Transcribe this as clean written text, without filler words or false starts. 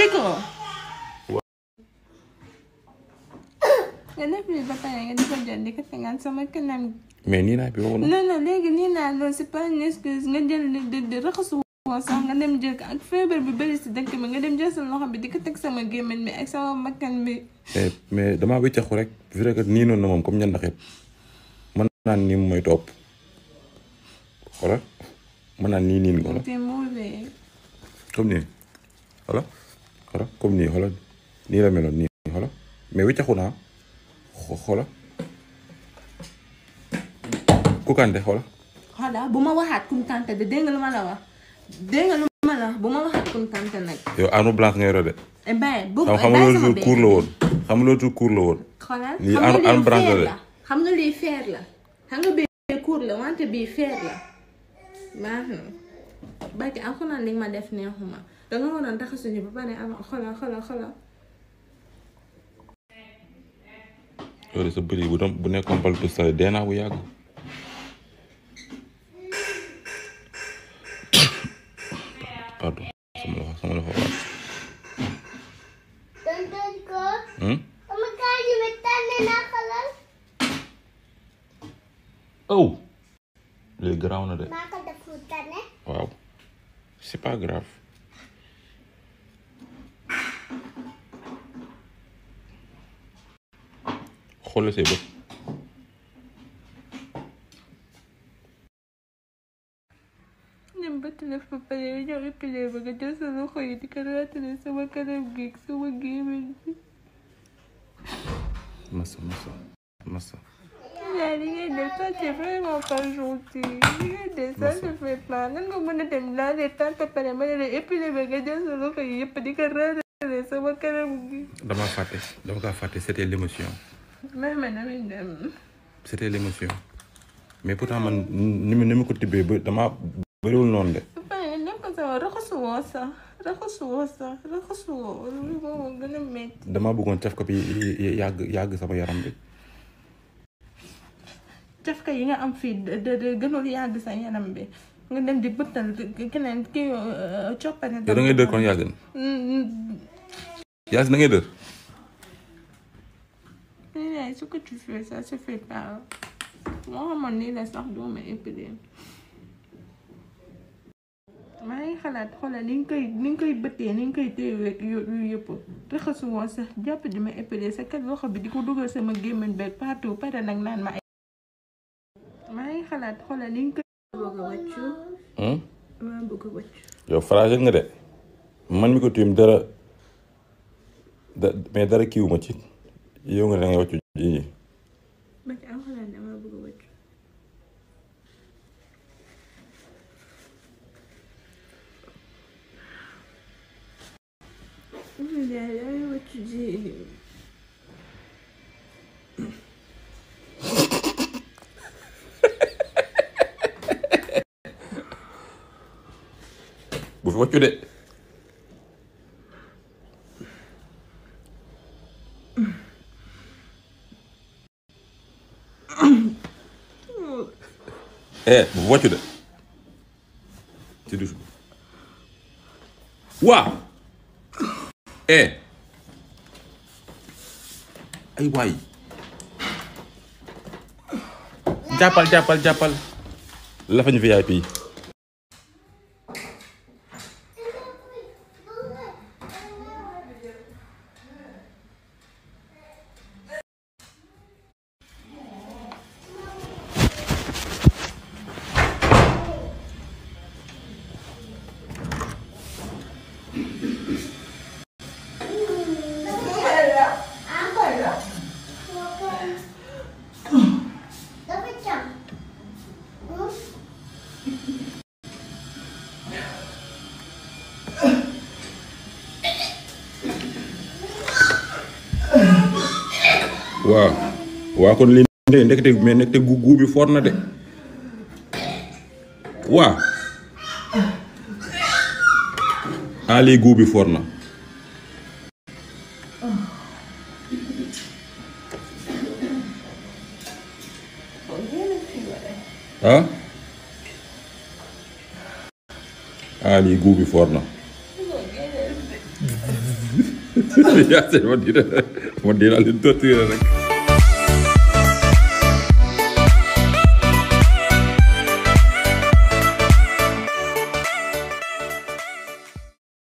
Tyco. Nga def lii ba pare nga di ko jël di ko tegaat sama kanam. mais nii naa bi waxu na. non léegi nii naa loolu c'est pas une excuse nga jël di raxasu woo sax nga dem jël ko ak feebar bi bëri si dëkk bi nga dem jël sa loxo bi di ko teg sama gémmiñ bi ak sama bakkan bi. mais damaa wéccaxu rek vrai que nii noonu na moom comme ñandaxit mën naan nii mu may topp xoolal mën naan nii niin xoolal. c'est mauvais. comme nii xoolal comme nii xoolal nii la meloon nii xoolal mais wéccaxu naa xoolal ku kante xoolal. xoolal bu ma waxaat kum tante de dégg nga lu ma la wax dégg nga lu ma la wax bu ma waxaat kum tante nag. yow arme blanche nga yore de. bu xam nga loolu cour la woon xam nga loolu cour la woon. xoolal lii arme blanche la de. xam nga lii fer la xam nga bii cour la wante bii fer la baax na barke alxuraan li ma def neexuma danga waroon tax suñu ba pare am xoolal. loolu sa bëri bu nekkoon bal pistole dee naa bu yàgg. pardon sama loxo waat. oh léegi garaaw na de. waaw c'est pas grave. xoolal say bët. ñoom ba télé fa pare ñoo épilé ba nga jël sa loxo yi di ko raatale sama kanam gi sama gémmiñ bi. massa. yaa li ngay def ça c'est vraiment pas gentil. li ngay def ça se fait pas nan nga mën a dem laalee tant pare ma ne la épilé ba nga jël sa loxo yi yëpp di ko raatale sama kanam gi. dama kaa fàtte c'était l'émotion. C'était l'émotion mais pourtant man ni ma ko tibbee ba damaa bëriwul noonu de. pare nekk ko sama raxasuwoo sax loolu moo gën a métti. damaa bëggoon caf ko bi yàgg sama yaram bi. caf ka yi nga am fii de gënul yàgg sa yaram bi nga dem di bëttal keneen kii coppane. yow da ngay dër kon yàgg na. Yacine da ngay dër. ce que tu fais ça se fait pas moo xamoon nii la sax dooma épilé maa ngi xalaat xoolal ni nga koy bëttee ni nga koy téyeweeg yooyu yëpp raxasu woon sax jàpp di ma épilé sa kat loxo bi di ko dugal sama gémmiñ beeg partout pare nag naan ma ay maa ngi xalaat xoolal ni nga koy bëgg a wàccu maa bëgg a wàccu yow fragile nga de man mi ko tiim dara mais dara kiiwuma ci yow nga da ngay wàccu ji. man am xalaat dama bëgg a wàccu. damay wàccu ji. bu fi wàccu de. bu wàccu de ci douche bi waa ay waay jàppal lafañ VIP waaw kon li ndekete mais ndekete gu bi for na de waaw lii gu bi for na lii gu bi for na yaa seen ma dina leen torturer rek